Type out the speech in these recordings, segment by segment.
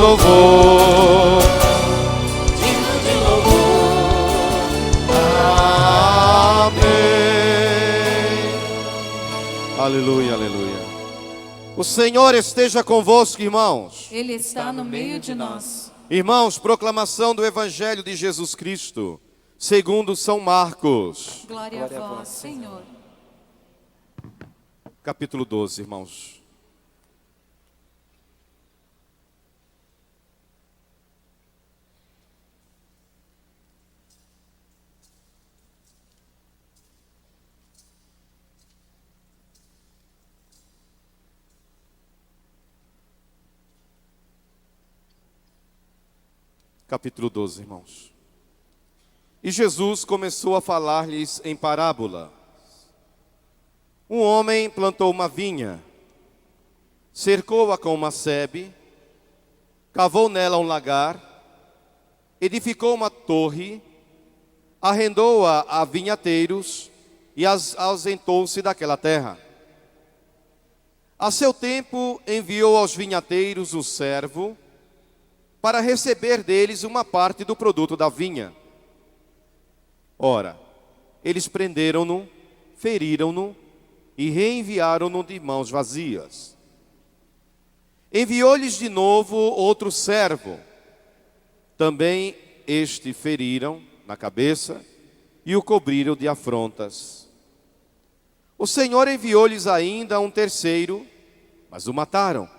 louvor. Digno de louvor. Amém. Aleluia, aleluia. O Senhor esteja convosco, irmãos. Ele está no meio de nós. Irmãos, proclamação do Evangelho de Jesus Cristo, segundo São Marcos. Glória a vós, Senhor. Capítulo 12, irmãos. Capítulo 12, irmãos. E Jesus começou a falar-lhes em parábola. Um homem plantou uma vinha, cercou-a com uma sebe, cavou nela um lagar, edificou uma torre, arrendou-a a vinhateiros e ausentou-se daquela terra. A seu tempo enviou aos vinhateiros o servo, para receber deles uma parte do produto da vinha. Ora, eles prenderam-no, feriram-no e reenviaram-no de mãos vazias. Enviou-lhes de novo outro servo. Também este feriram na cabeça e o cobriram de afrontas. O Senhor enviou-lhes ainda um terceiro, mas o mataram.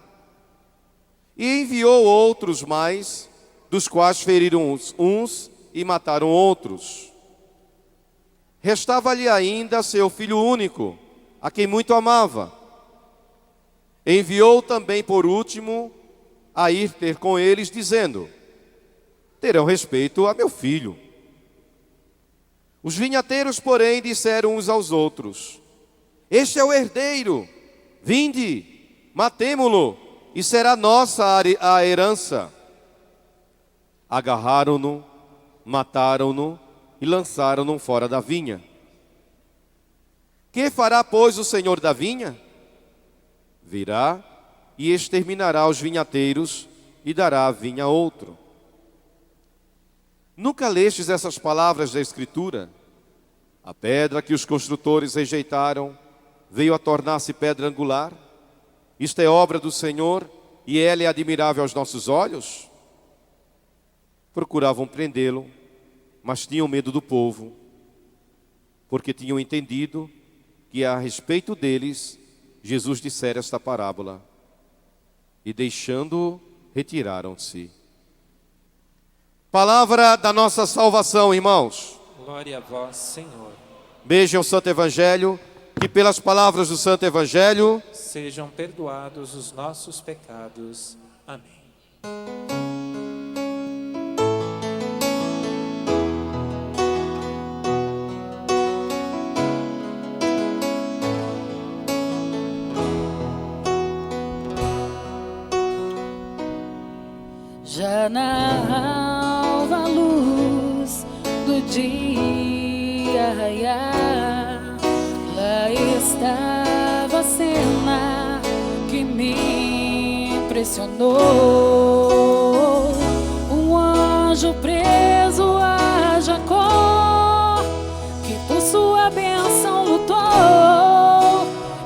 E enviou outros mais, dos quais feriram uns e mataram outros. Restava-lhe ainda seu filho único, a quem muito amava. Enviou também por último a ir ter com eles, dizendo: terão respeito a meu filho. Os vinhateiros, porém, disseram uns aos outros: este é o herdeiro, vinde, matemo-lo, e será nossa a herança. Agarraram-no, mataram-no e lançaram-no fora da vinha. Que fará, pois, o senhor da vinha? Virá e exterminará os vinhateiros e dará a vinha a outro. Nunca lestes essas palavras da Escritura? A pedra que os construtores rejeitaram veio a tornar-se pedra angular. Isto é obra do Senhor, e ela é admirável aos nossos olhos? Procuravam prendê-lo, mas tinham medo do povo, porque tinham entendido que a respeito deles, Jesus dissera esta parábola, e deixando-o, retiraram-se. Palavra da nossa salvação, irmãos. Glória a vós, Senhor. Vejam o Santo Evangelho, que pelas palavras do Santo Evangelho sejam perdoados os nossos pecados. Amém. Já na alva luz do dia raiar, lá estava a cena que me impressionou. Um anjo preso a Jacó, que por sua bênção lutou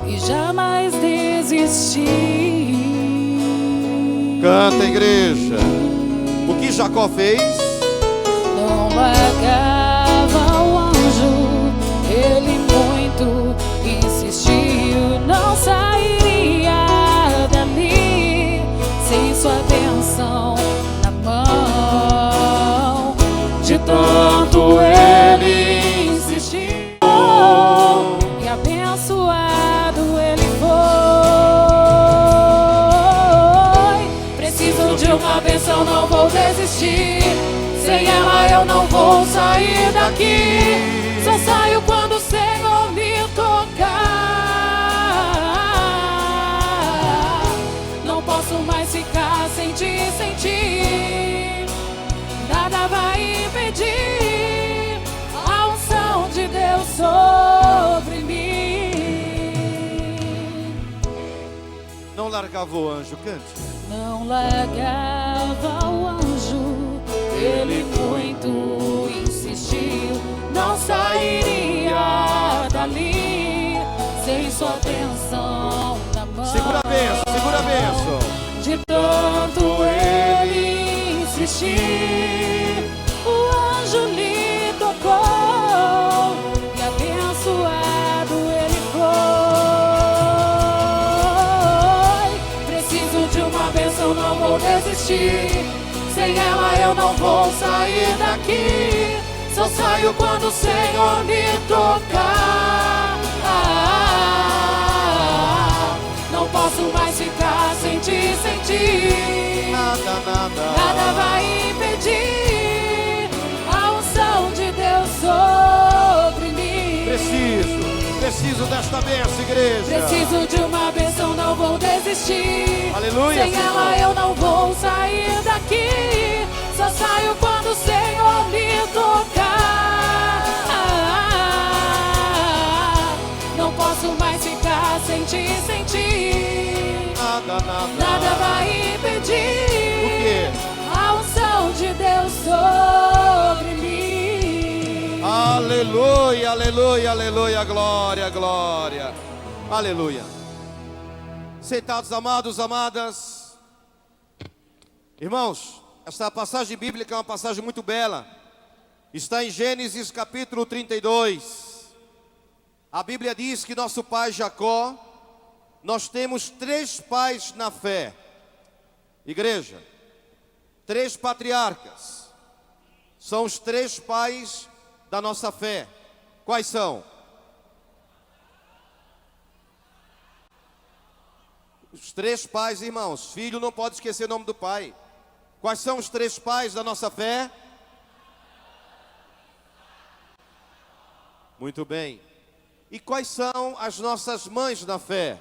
e jamais desistiu. Canta, igreja. O que Jacó fez? Não largava o anjo, ele muito insistiu. Não sairia dali sem sua bênção na mão. De tanto ele insistiu, e abençoado ele foi. Preciso de uma bênção, não vou desistir. Sem ela eu não vou sair daqui. Só saio quando o Senhor me tocar. Não posso mais ficar sem ti, sem ti. Nada vai impedir a unção de Deus sobre mim. Não largava o anjo, cante. Não largava o anjo, ele muito insistiu. Não sairia dali sem sua atenção na mão. Segura a bênção, segura a bênção. De tanto ele insistir, o anjo lhe tocou e abençoado ele foi. Preciso de uma bênção, não vou desistir. Sem ela eu não vou sair daqui. Só saio quando o Senhor me tocar. Não posso mais ficar sem ti, sem ti. Nada vai impedir a unção de Deus sobre mim. Preciso desta bênção, igreja. Preciso de uma bênção, não vou desistir. Aleluia, sem Senhor. ela eu não vou sair daqui. Só saio quando o Senhor me tocar. Não posso mais ficar sem ti, sem ti. Nada vai impedir O quê? a unção de Deus sobre mim. Aleluia, aleluia, aleluia, glória, glória. Aleluia. Sentados, amados, amadas. Irmãos, esta passagem bíblica é uma passagem muito bela. Está em Gênesis capítulo 32. A Bíblia diz que nosso pai Jacó, nós temos 3 pais na fé. Igreja, 3 patriarcas. São os 3 pais da nossa fé. Quais são? Os 3 pais, irmãos. Filho não pode esquecer o nome do pai. Quais são os 3 pais da nossa fé? Muito bem. E quais são as nossas mães na fé?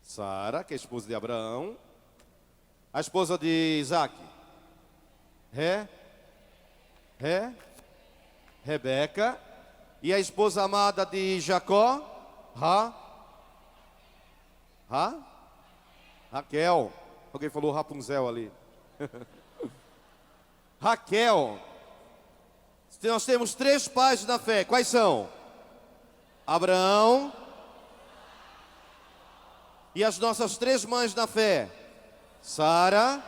Sara, que é a esposa de Abraão. A esposa de Isaac. Rebeca. E a esposa amada de Jacó. Raquel. Alguém falou Rapunzel ali. Raquel. Nós temos 3 pais na fé. Quais são? Abraão. E as nossas 3 mães na fé? Sara,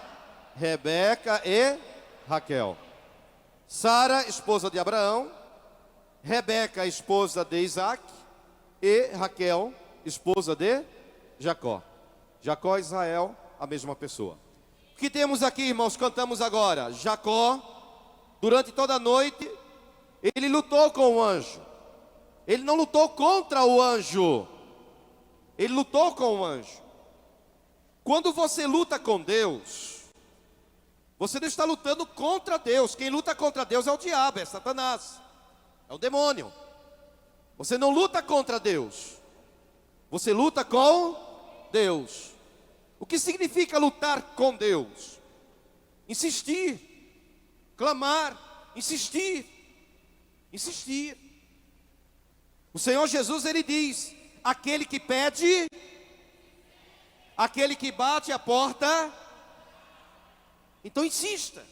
Rebeca e Raquel. Sara, esposa de Abraão. Rebeca, esposa de Isaac. E Raquel, esposa de Jacó. Jacó e Israel, a mesma pessoa. O que temos aqui, irmãos? Cantamos agora. Jacó, durante toda a noite, ele lutou com o anjo. Ele não lutou contra o anjo. Ele lutou com o anjo. Quando você luta com Deus, você não está lutando contra Deus. Quem luta contra Deus é o diabo, é Satanás, é o demônio. Você não luta contra Deus. Você luta com Deus. O que significa lutar com Deus? Insistir, clamar, insistir. O Senhor Jesus, ele diz: aquele que pede, aquele que bate a porta, então insista.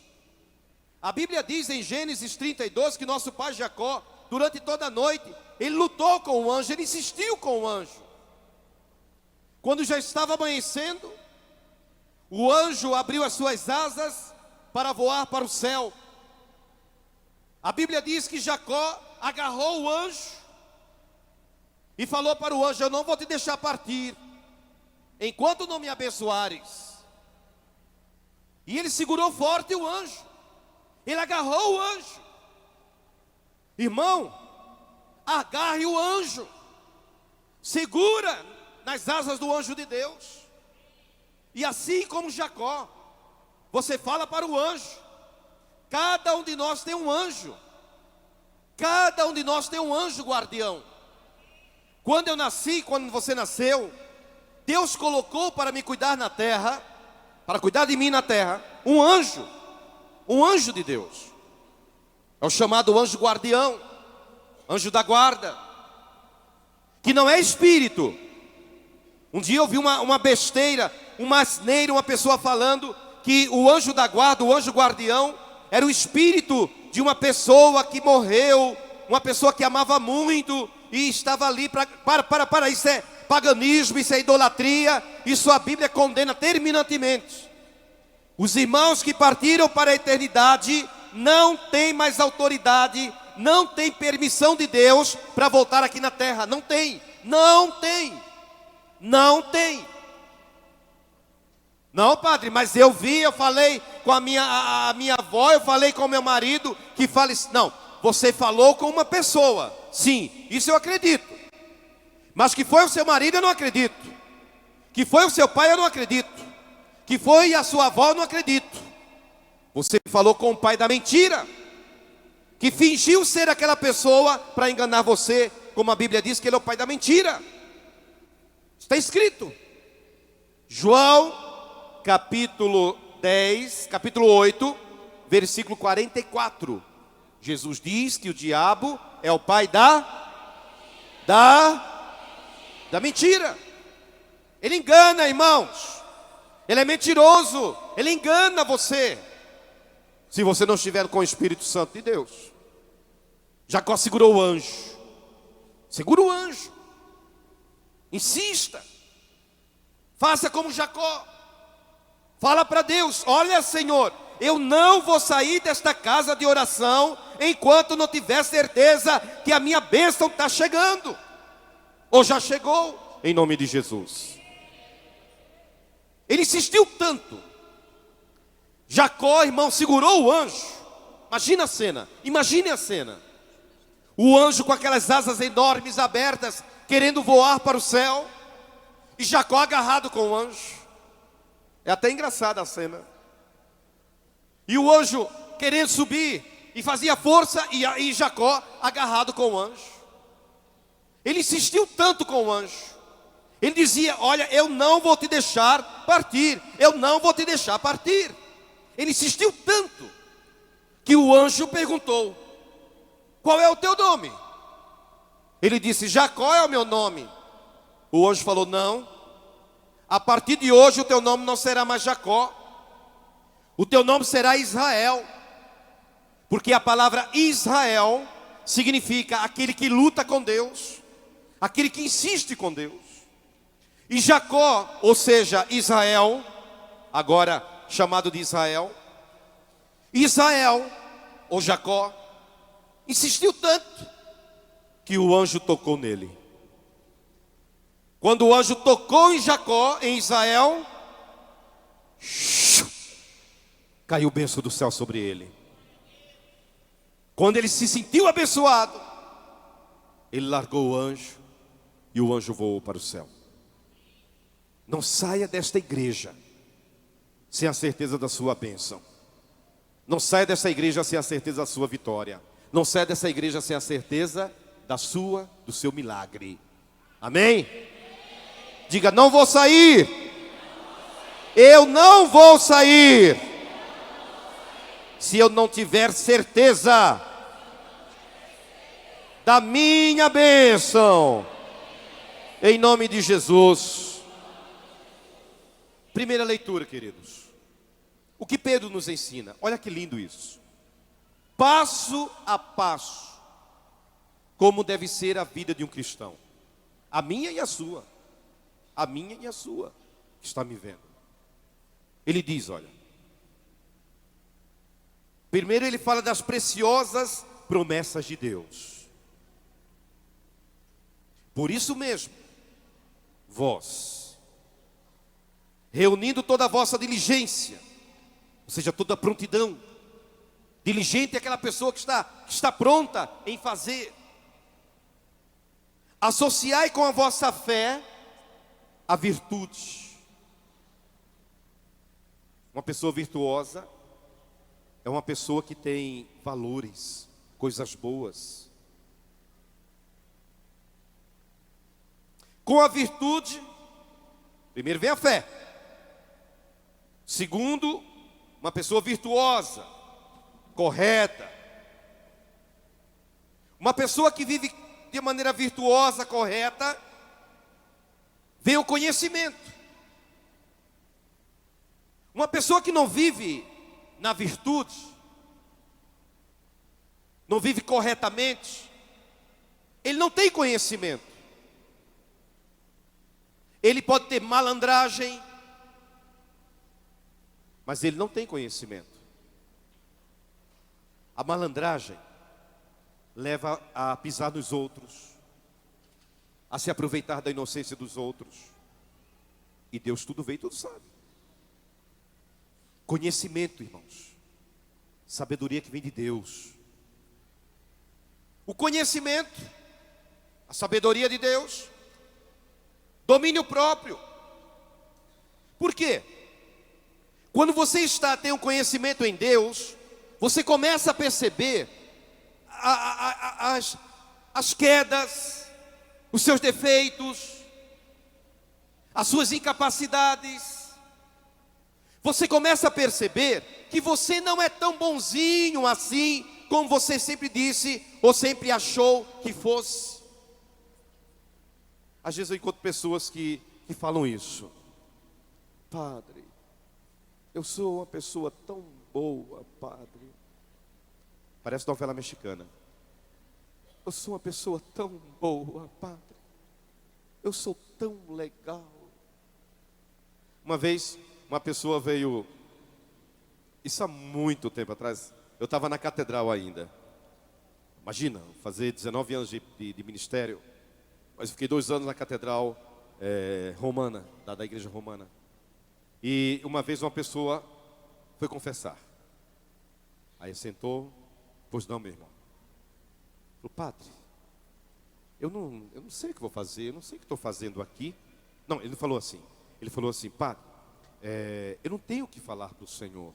A Bíblia diz em Gênesis 32 que nosso pai Jacó, durante toda a noite, ele lutou com o anjo, ele insistiu com o anjo. Quando já estava amanhecendo, o anjo abriu as suas asas para voar para o céu. A Bíblia diz que Jacó agarrou o anjo e falou para o anjo: eu não vou te deixar partir enquanto não me abençoares. E ele segurou forte o anjo. Ele agarrou o anjo. Irmão, agarre o anjo. Segura nas asas do anjo de Deus. E assim como Jacó, você fala para o anjo. Cada um de nós tem um anjo. Cada um de nós tem um anjo guardião. Quando eu nasci, quando você nasceu, Deus colocou para me cuidar na terra, para cuidar de mim na terra, um anjo de Deus. É o chamado anjo guardião, anjo da guarda, que não é espírito. Um dia eu vi uma besteira, uma asneira, uma pessoa falando que o anjo da guarda, o anjo guardião, era o espírito de uma pessoa que morreu, uma pessoa que amava muito e estava ali para, isso é paganismo, isso é idolatria, isso a Bíblia condena terminantemente. Os irmãos que partiram para a eternidade não têm mais autoridade, não têm permissão de Deus para voltar aqui na terra, não tem. Não, padre, mas eu falei com a minha avó, eu falei com o meu marido, que fala isso. Não, você falou com uma pessoa, sim, isso eu acredito. Mas que foi o seu marido, eu não acredito. Que foi o seu pai, eu não acredito. Que foi a sua avó, eu não acredito. Você falou com o pai da mentira, que fingiu ser aquela pessoa para enganar você, como a Bíblia diz que ele é o pai da mentira. Está escrito. João capítulo 10, capítulo 8, versículo 44. Jesus diz que o diabo é o pai da mentira. Ele engana, irmãos. Ele é mentiroso. Ele engana você. Se você não estiver com o Espírito Santo de Deus. Jacó segurou o anjo. Segura o anjo. Insista. Faça como Jacó. Fala para Deus: olha, Senhor, eu não vou sair desta casa de oração enquanto não tiver certeza que a minha bênção está chegando. Ou já chegou, em nome de Jesus. Ele insistiu tanto. Jacó, irmão, segurou o anjo. Imagine a cena. O anjo com aquelas asas enormes abertas, querendo voar para o céu. E Jacó agarrado com o anjo. É até engraçada a cena. E o anjo querendo subir, e fazia força, e Jacó agarrado com o anjo. Ele insistiu tanto com o anjo. Ele dizia: olha, eu não vou te deixar partir. Eu não vou te deixar partir. Ele insistiu tanto, que o anjo perguntou: qual é o teu nome? Ele disse: Jacó é o meu nome. O anjo falou: não. A partir de hoje o teu nome não será mais Jacó. O teu nome será Israel. Porque a palavra Israel significa aquele que luta com Deus, aquele que insiste com Deus. E Jacó, ou seja, Israel, agora chamado de Israel, ou Jacó, insistiu tanto que o anjo tocou nele. Quando o anjo tocou em Jacó, em Israel, caiu bênção do céu sobre ele. Quando ele se sentiu abençoado, ele largou o anjo e o anjo voou para o céu. Não saia desta igreja sem a certeza da sua bênção. Não saia dessa igreja sem a certeza da sua vitória. Não saia dessa igreja sem a certeza do seu milagre. Amém? Diga: não vou sair. Eu não vou sair se eu não tiver certeza da minha bênção. Em nome de Jesus. Primeira leitura, queridos. O que Pedro nos ensina? Olha que lindo isso. Passo a passo, como deve ser a vida de um cristão. A minha e a sua. A minha e a sua, que está me vendo. Ele diz, olha. Primeiro ele fala das preciosas promessas de Deus. Por isso mesmo, vós, reunindo toda a vossa diligência, ou seja, toda a prontidão. Diligente é aquela pessoa que está pronta em fazer. Associai com a vossa fé a virtude. Uma pessoa virtuosa é uma pessoa que tem valores, coisas boas. Com a virtude, primeiro vem a fé. Segundo, uma pessoa virtuosa, correta. Uma pessoa que vive de maneira virtuosa, correta, vem o conhecimento. Uma pessoa que não vive na virtude, não vive corretamente, ele não tem conhecimento. Ele pode ter malandragem, mas ele não tem conhecimento. A malandragem leva a pisar nos outros, a se aproveitar da inocência dos outros. E Deus tudo vê e tudo sabe. Conhecimento, irmãos. Sabedoria que vem de Deus. O conhecimento, a sabedoria de Deus, domínio próprio. Por quê? Quando você tem um conhecimento em Deus, você começa a perceber as quedas, os seus defeitos, as suas incapacidades. Você começa a perceber que você não é tão bonzinho assim como você sempre disse ou sempre achou que fosse. Às vezes eu encontro pessoas que falam isso. Padre, eu sou uma pessoa tão boa, padre. Parece novela mexicana. Eu sou uma pessoa tão boa, padre. Eu sou tão legal. Uma vez, uma pessoa veio, isso há muito tempo atrás, eu estava na catedral ainda. Imagina, fazer 19 anos de ministério, mas fiquei 2 anos na catedral romana, da igreja romana. E uma vez uma pessoa foi confessar. Aí sentou, pois não, meu irmão. Falou, padre, eu não sei o que vou fazer, eu não sei o que estou fazendo aqui. Não, ele falou assim, padre, eu não tenho o que falar para o Senhor.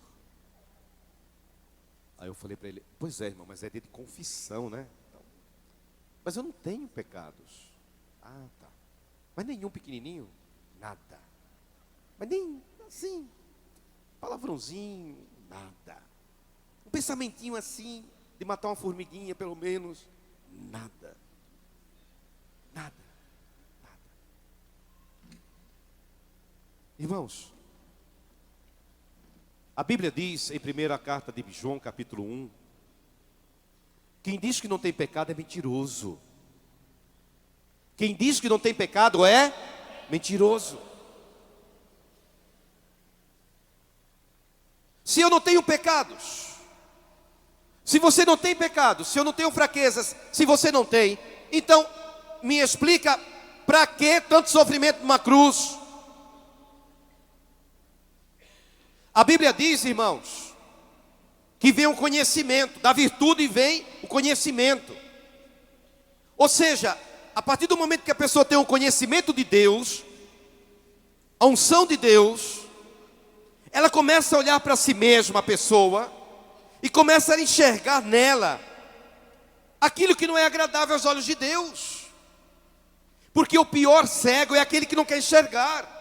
Aí eu falei para ele, pois é, irmão, mas é dia de confissão, né? Então, mas eu não tenho pecados. Ah, tá. Mas nenhum pequenininho? Nada. Mas nem assim, palavrãozinho, nada. Um pensamentinho assim, de matar uma formiguinha pelo menos, nada. Nada. Irmãos, a Bíblia diz em primeira carta de João, capítulo 1, quem diz que não tem pecado é mentiroso. Quem diz que não tem pecado é mentiroso. Se eu não tenho pecados, se você não tem pecados, se eu não tenho fraquezas, se você não tem, então me explica para que tanto sofrimento numa cruz? A Bíblia diz, irmãos, que vem o conhecimento, da virtude vem o conhecimento. Ou seja, a partir do momento que a pessoa tem o conhecimento de Deus, a unção de Deus, ela começa a olhar para si mesma, a pessoa, e começa a enxergar nela aquilo que não é agradável aos olhos de Deus. Porque o pior cego é aquele que não quer enxergar.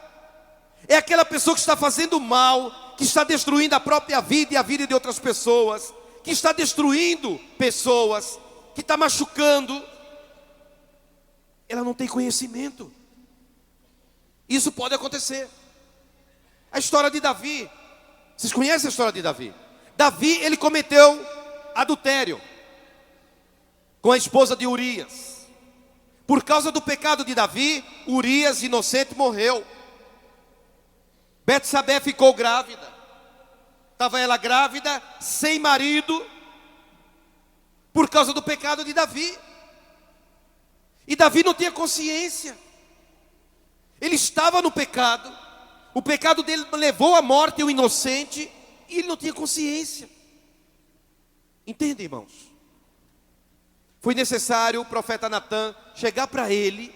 É aquela pessoa que está fazendo mal, que está destruindo a própria vida e a vida de outras pessoas, que está destruindo pessoas, que está machucando. Ela não tem conhecimento. Isso pode acontecer. A história de Davi, vocês conhecem a história de Davi? Davi, ele cometeu adultério com a esposa de Urias. Por causa do pecado de Davi, Urias, inocente, morreu. Betsabé ficou grávida. Estava ela grávida, sem marido, por causa do pecado de Davi. E Davi não tinha consciência. Ele estava no pecado. O pecado dele levou à morte o inocente, e ele não tinha consciência. Entende, irmãos? Foi necessário o profeta Natã chegar para ele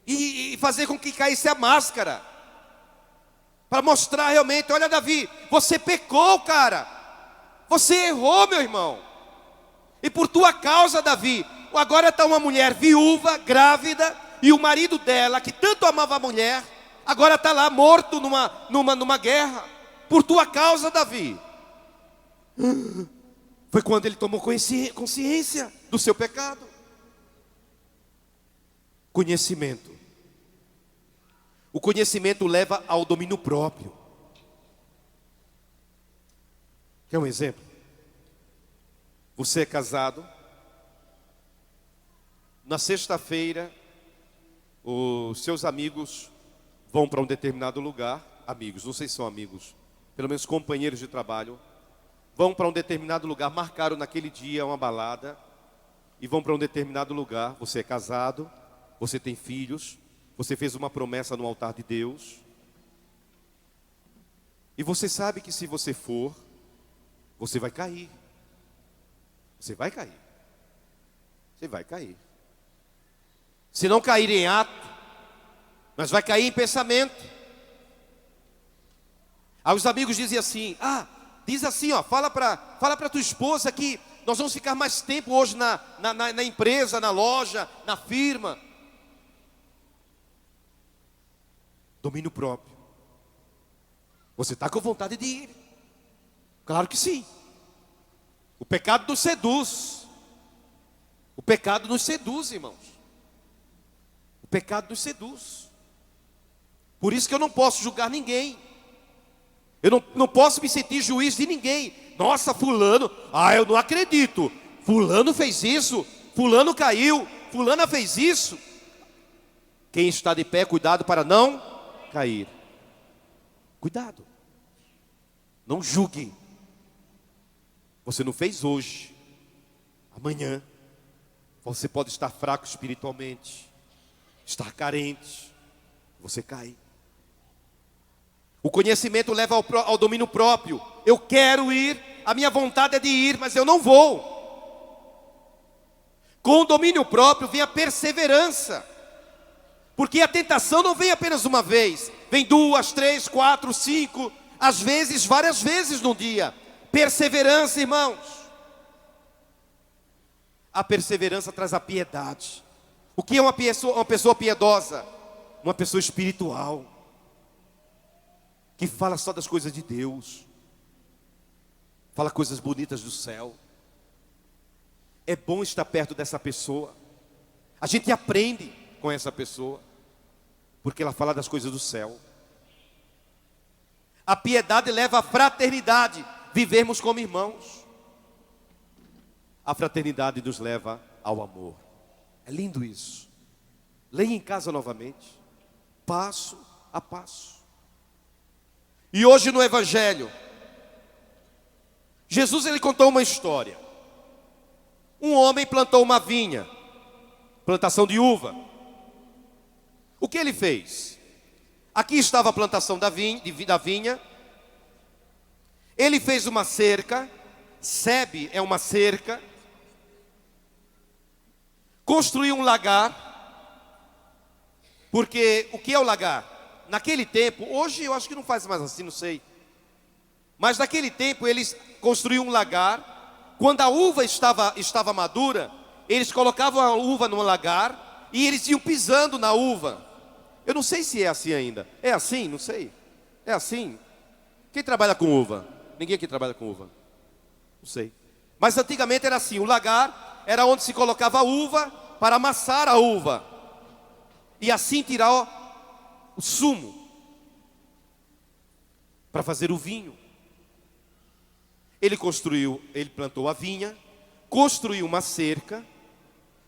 e fazer com que caísse a máscara, para mostrar realmente, olha Davi, você pecou, cara. Você errou, meu irmão. E por tua causa, Davi, agora está uma mulher viúva, grávida, e o marido dela, que tanto amava a mulher, agora está lá morto numa guerra. Por tua causa, Davi. Foi quando ele tomou consciência do seu pecado. Conhecimento. O conhecimento leva ao domínio próprio. Quer um exemplo? Você é casado. Na sexta-feira, os seus amigos vão para um determinado lugar. Amigos, não sei se são amigos, pelo menos companheiros de trabalho. Vão para um determinado lugar, marcaram naquele dia uma balada. E vão para um determinado lugar. Você é casado, você tem filhos. Você fez uma promessa no altar de Deus. E você sabe que se você for, você vai cair. Você vai cair. Você vai cair. Se não cair em ato, mas vai cair em pensamento. Aí os amigos dizem assim: diz assim, fala para tua esposa que nós vamos ficar mais tempo hoje na empresa, na loja, na firma. Domínio próprio. Você está com vontade de ir? Claro que sim. O pecado nos seduz. O pecado nos seduz, irmãos. O pecado nos seduz. Por isso que eu não posso julgar ninguém. Eu não posso me sentir juiz de ninguém. Nossa, fulano, eu não acredito. Fulano fez isso, fulano caiu, fulana fez isso. Quem está de pé, cuidado para não cair. Cuidado. Não julgue. Você não fez hoje. Amanhã você pode estar fraco espiritualmente, estar carente. Você cai. O conhecimento leva ao domínio próprio. Eu quero ir, a minha vontade é de ir, mas eu não vou. Com o domínio próprio vem a perseverança. Porque a tentação não vem apenas uma vez. Vem 2, 3, 4, 5, às vezes, várias vezes no dia. Perseverança, irmãos. A perseverança traz a piedade. O que é uma pessoa piedosa? Uma pessoa espiritual, que fala só das coisas de Deus, fala coisas bonitas do céu. É bom estar perto dessa pessoa. A gente aprende com essa pessoa, porque ela fala das coisas do céu. A piedade leva à fraternidade, vivermos como irmãos. A fraternidade nos leva ao amor. É lindo isso. Leia em casa novamente, passo a passo. E hoje no Evangelho, Jesus ele contou uma história. Um homem plantou uma vinha, plantação de uva. O que ele fez? Aqui estava a plantação da vinha. Ele fez uma cerca, sebe é uma cerca. Construiu um lagar. Porque o que é o lagar? Naquele tempo, hoje eu acho que não faz mais assim, não sei. Mas naquele tempo eles construíam um lagar. Quando a uva estava madura, eles colocavam a uva no lagar e eles iam pisando na uva. Eu não sei se é assim ainda. É assim? Não sei. É assim? Quem trabalha com uva? Ninguém aqui trabalha com uva. Não sei. Mas antigamente era assim. O lagar era onde se colocava a uva para amassar a uva. E assim tirar o sumo para fazer o vinho. Ele plantou a vinha, construiu uma cerca,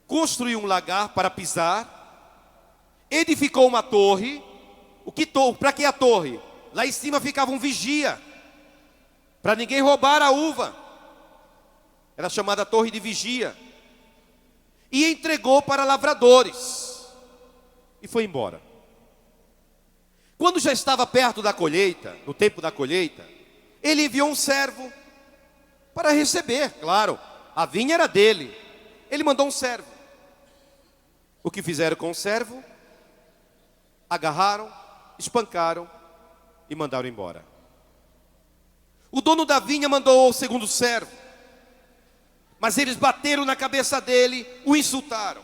construiu um lagar para pisar, edificou uma torre. Para que a torre? Lá em cima ficava um vigia, para ninguém roubar a uva. Era chamada torre de vigia. E entregou para lavradores. E foi embora. Quando já estava perto da colheita, no tempo da colheita, ele enviou um servo para receber, claro, a vinha era dele. Ele mandou um servo. O que fizeram com o servo? Agarraram, espancaram e mandaram embora. O dono da vinha mandou o segundo servo, mas eles bateram na cabeça dele, o insultaram.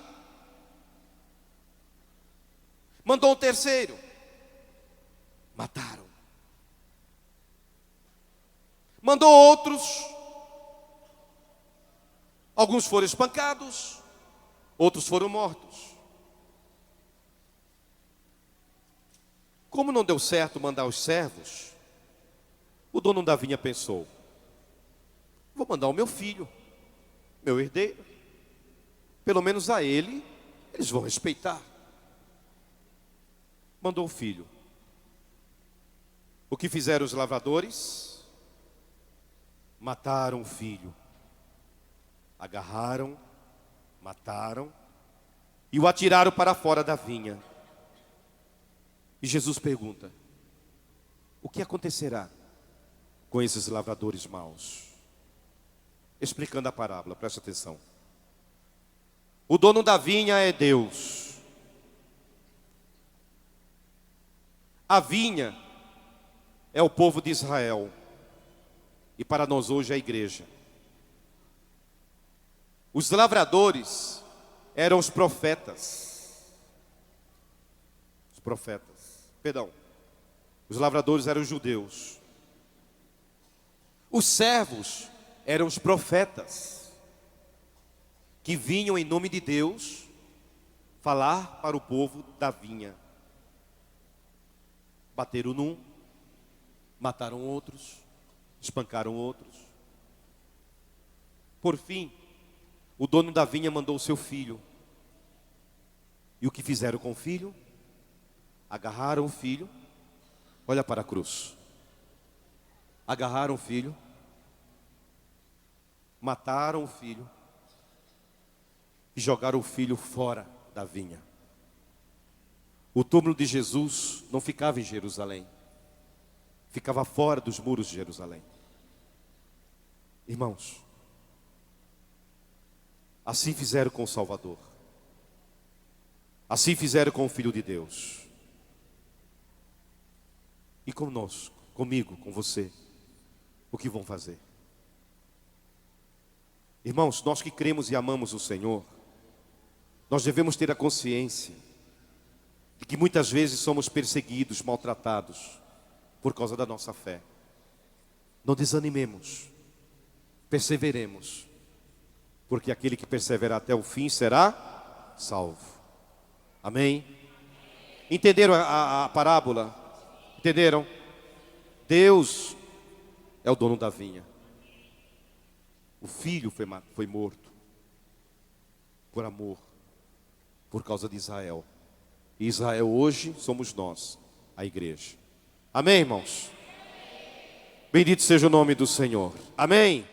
Mandou um terceiro, mataram. Mandou outros, alguns foram espancados, outros foram mortos. Como não deu certo mandar os servos, o dono da vinha pensou: vou mandar o meu filho, meu herdeiro. Pelo menos a ele, eles vão respeitar. Mandou o filho. O que fizeram os lavradores? Mataram o filho. Agarraram, mataram e o atiraram para fora da vinha. E Jesus pergunta: o que acontecerá com esses lavradores maus? Explicando a parábola, preste atenção. O dono da vinha é Deus. A vinha é o povo de Israel. E para nós hoje é a igreja. Os lavradores eram os profetas. Os profetas. Perdão. Os lavradores eram os judeus. Os servos eram os profetas, que vinham em nome de Deus falar para o povo da vinha. Bateram num, mataram outros, espancaram outros. Por fim, o dono da vinha mandou o seu filho. E o que fizeram com o filho? Agarraram o filho. Olha para a cruz. Agarraram o filho. Mataram o filho. E jogaram o filho fora da vinha. O túmulo de Jesus não ficava em Jerusalém. Ficava fora dos muros de Jerusalém. Irmãos, assim fizeram com o Salvador. Assim fizeram com o Filho de Deus. E conosco, comigo, com você, o que vão fazer? Irmãos, nós que cremos e amamos o Senhor, nós devemos ter a consciência de que muitas vezes somos perseguidos, maltratados por causa da nossa fé. Não desanimemos, perseveremos, porque aquele que perseverar até o fim será salvo. Amém? Entenderam a parábola? Entenderam? Deus é o dono da vinha. O filho foi morto por amor, por causa de Israel. E Israel hoje somos nós, a igreja. Amém, irmãos? Bendito seja o nome do Senhor. Amém.